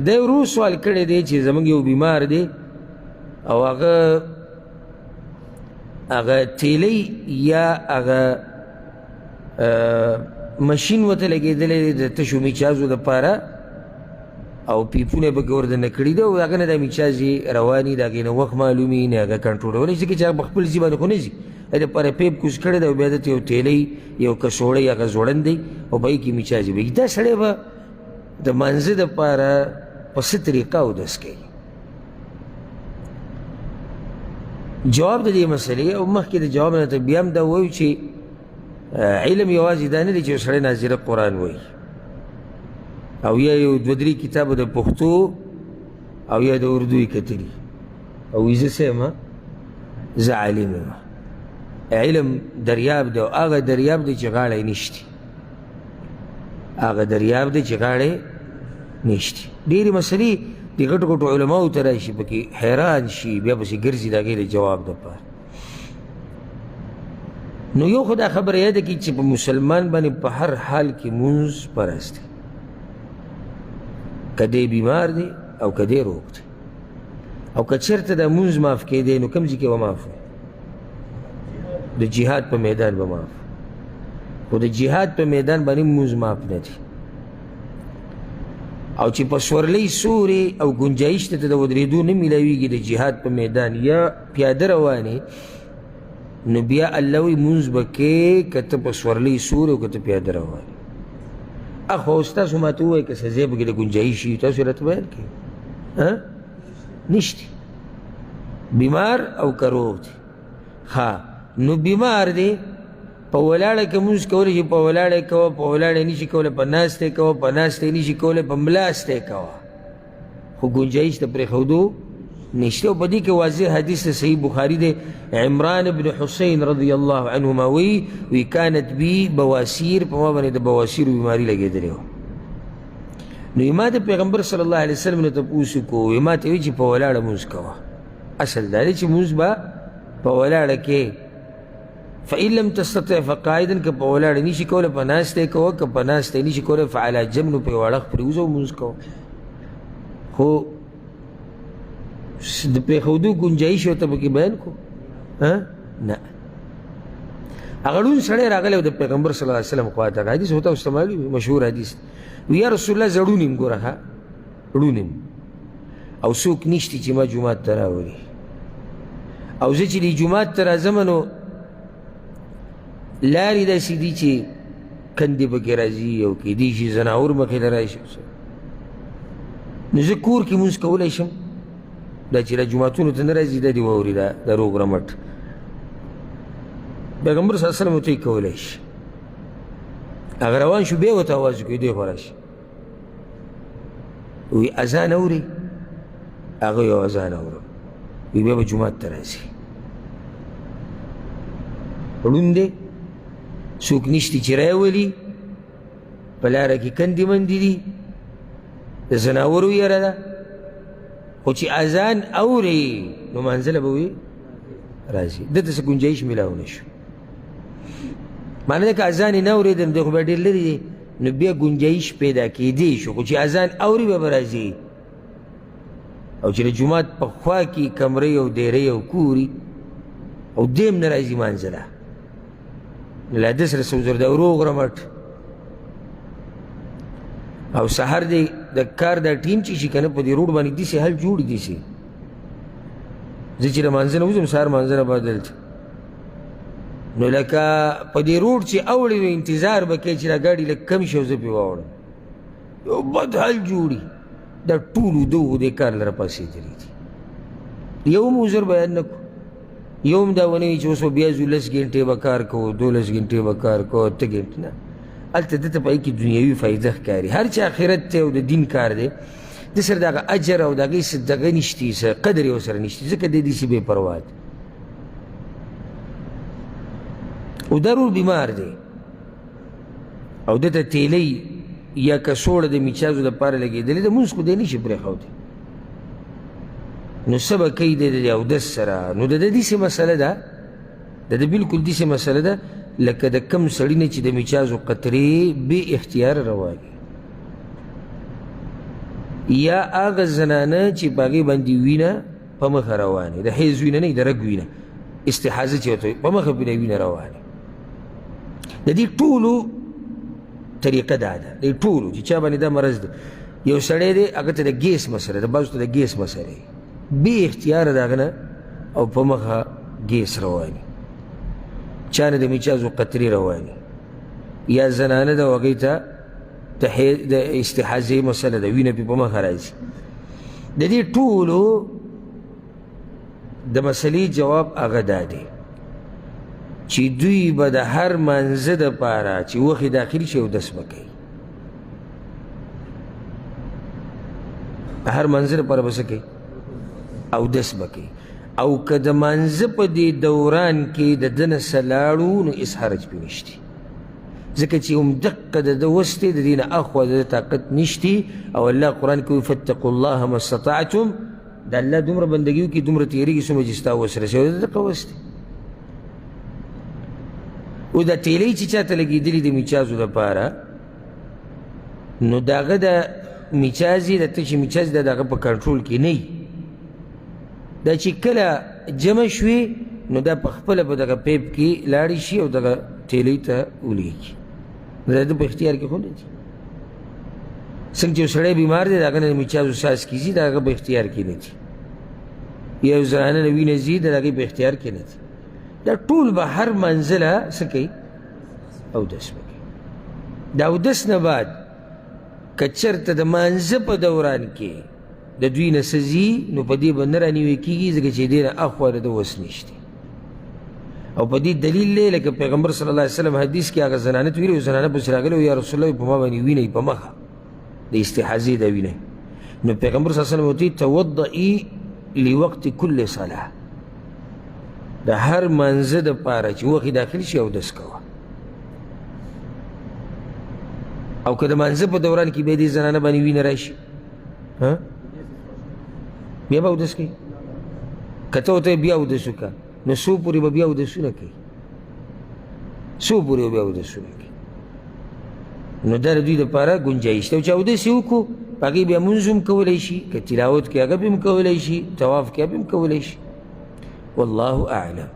دا ورو سوال کړی دی چې زموږ یو بیمار دی او هغه تیلی یا هغه مشین ورته لګېدلی دی د تشو میچازو دپاره او پیپونه پکې ورته کړي دي او د هغه نه دا میچاز یې رواني د هغې نه وخت معلومي نه هغه کنټرولولی شي ځکه چې هغه په خپل ځي باندې خو نه ځي د دپاره پیپ کوز کړی دی او بیا دته یو تیلی یو کڅوړی هغه ځوړند دی او په هغې کې میچاز وي دا سړی به د مانځه دپاره په څه طریقه اودس کوي جواب د دې مسلې او مخکې د جواب نه ته بیا هم دا ووایو چې علم یوازې دا نه دی چې یو سړی ناظره قرآن وایي او یا یو دوه درې کتابه د پښتو او یا د اردو یې کتلي او وایي زه څه یم زه عالم یم علم دریاب دی او هغه دریاب دی چې غاړه یې نشتي هغه دریاب دی چې غاړه یې نشتي ډېرې مسلې د غټو غټو علماو ته راشي پکې حیران شي بیا پسې ګرځي د هغې د جواب دپاره نو یو خو دا خبره یاده کړي چې په مسلمان باندې په هر حال کې مونځ فرض دی که دی بیمار دی او که دی روغ دی او که چېرته دا مونځ معاف کېدی نو کوم ځای کې به معاف وي د جهاد په میدان به معاف خو د جهاد په میدان باندې مونځ معاف نه دی او چې په سورلۍ سورې او ګنجایش ته د ودرېدو نه میلاویږي د جهاد په میدان یا پیاده روانې نو بیا الله وایي مونځ به کې که ته په سورلۍ سورې او که ته پیاده روانې خو اوس تاسو ماته ووایئ که څه ځای پکې د ګنجایش وي تاسو یې راته بیان کړئ نشته بیمار او که روغ دی ښه نو بیمار دی په ولاړه کې مونځ کولی شي په ولاړه یې کوه په ولاړه یې نشي کولی په ناسته یې کوه په ناسته یې نشي کولی په ملاسته یې کوه خو ګنجایش د پرېښودو نشته او په دې کې واضح حدیث د صحیح بخاري دی عمران بن حسین رضی الله عنهما وی کانت بی بواسیر په ما باندې د بواسیرو بیماري لګېدلې وه نو ما د پیغمبر صلی الله علیه وسلم نه تپوس وکړو ما ته وایي چې په ولاړه مونځ کوه اصل دا دی چې مونځ به په ولاړه کې فإن لم تستطع فقاعدا که په ولاړه نشي کولی په ناسته یې کوه که په ناسته یې نشي کولی فعلی جنب نو په یو اړخ پرېوځه او مونځ کوه خو د پرېښودو ګنجایش ورته پکې بیان کړو نه هغه ړوند سړی راغلی و د پیغمبر صلی الله علیه وسلم خوا ته حدیث ورته اوس ته معلوم وي مشهور حدیث وی یا رسول الله زه ړوند یم ګوره ښه ړوند یم او څوک نشته چې ما جومات ته راولي او زه چې دې جومات ته راځم نو لارې داسې دي چې کندې پکې راځي او کیدای شي ځناور مخې ته راشي نو زه کور کې مونځ کولی شم دا چې دا جوماتونو ته نه راځي دا دې واوري دا روغ رمټ پیغمبر صلی الله علیه وسلم ورته یې کولی شي هغه روان شو بیا ورته اواز وکړي دی خوا راشي وی اذان اوري هغه یو اذان اورم وی بیا به جومات ته راځي ړوند دی څوک نشته چې راولي په لاره کې کندې مندې دي د ځناورو یره ده خو چې اذان اوري نو منزله به وي راځي دته څه ګنجایش میلاو نه شو معنی ده که اذان یې نه اورېده نو دی خو بیا ډېر لرې دی نو بیا ګنجایش پیدا کېدی شو خو چې اذان اوري بیا به راځي او چې د جومات په خوا کې کمرې او دیرې او کوري او دیم نه راځي منزله لا ده سره څه وزر دی او روغ رمټ او سحر دی د کار دا ټیم چې شي که نه په دې روډ باندې داسې حل جوړ داسې زه چې د مانځه نه وځم سهار مانځه نه به دلته نو لکه په دې روډ چې اوړې نو انتظار به کوې چې دا ګاډي لږ کم شي او زه پرې واوړم یو بد حل جوړي دا ټولو دغو دې کار لره پاسېدلي دي یو هم عذر بیان نه کړو یو هم دا ونه وي چې اوس به بیا ځو 10 ګنټې به کار کوو 12 ګنټې به کار کوو 8 ګنټې نه هلته دته په هغې کې دنیوي فایده ښکاري هر چې آخرت دی او د دین کار دی د سره د هغه اجر او د هغې څه دغه نشتي څه قدر یې ورسره نشتي ځکه دی داسې بې پروا دی او دا رور بیمار دی او دته تیلی یا کڅوړه د میچازو دپاره لګېدلې ده مونځ خو دی نشي پرېښودی نو څه به کوي دی د اودس سره نو د ده داسې مسله ده د ده بلکل داسې مسله ده لکه د کم سړي نه چې د میچازو قطرې بې اختیاره رواني یا هغه زنانه چې په هغې باندې وینه په مخه روانې د حیض وینه نه د رګ وینه استحاضه چې ورته په مخه باندې وینه روانې د دې ټولو طریقه دا ده د ټولو چې چا باندې دا مرض دی یو سړی دی هغه ته د ګیس مسله د بعضو ته د ګیس مسله بې اختیاره د هغه نه او په مخه ګیس رواني چا نه د میچازو قطرې رواني یا زنانه ده هغې ته د استحاضې مسله ده وینه پې په مخه راځي د دې ټولو د مسلې جواب هغه دا دی چې دوی به د هر منځه دپاره چې وخې داخل شي اودس به کوي هر منځه دپاره به څه کوي اودس به کوي او که د منځه په دې دوران کې د ده نه څه لاړو نو هېڅ حرج پې نشتي ځکه چې همدقه د ده وس دی د دې نه اخوا د ده طاقت نشتي او الله قرآن کې وایي فاتقوا الله ما استطعتم د الله دومره بندګي وکړي دومره تېرېږي څومره چې ستا وس رسوي د دقه وس دی او دا تیلی چې چاته لګېدلي د میچازو دپاره نو د هغه د میچاز یې د ته چې میچاز د هغه په کنټرول کې نه وي دا چې کله جمع شوې نو دا په خپله په دغه پیپ کې لاړې شي او دغه تیلی ته ولېږي نو د ده په اختیار کې خو نه دي څنګه چې یو سړی بیمار دی د هغه نه د میچازو ساس کېږي د هغه په اختیار کې نه دي یا یو زنانه نه وینه ځي د هغې په اختیار کې نه دي دا ټول به هر منزله څه کوي اودس به کوي د اودس نه بعد که چېرته د مانځه په دوران کې د دوی نه څه ځي نو په دې به نه رانیوی کېږي ځکه چې دې نه اخوا د ده وس نشته او په دې دلیل دی لکه پیغمبر صلی الله علیه وسلم حدیث کې هغه زنانه ته ویلي یو زنانه پسې راغلی یا رسول الله په ما باندې وینئ په مخه د استحاضې د وینئ نو پیغمبر صلی الله علیه وسلم ورته توضئي لوقت کل صلاه د هر منځه دپاره چې وخې داخل شي اودس کوه او که د منځه په دوران کې بیا دې زنانه باندې وینه راشي بیا به اودس کوي که ته ورته بیا اودس وکړه نو څو پورې به بیا اودسونه کوي څو پورې به بیا اودسونه کوي نو دا د دوی دپاره ګنجایش دی او چې اودس یې وکړو په هغې بیا مونځ هم کولی شي که تلاوت کې هغه به هم کولی شي طواف کې هغه به هم کولی شي والله أعلم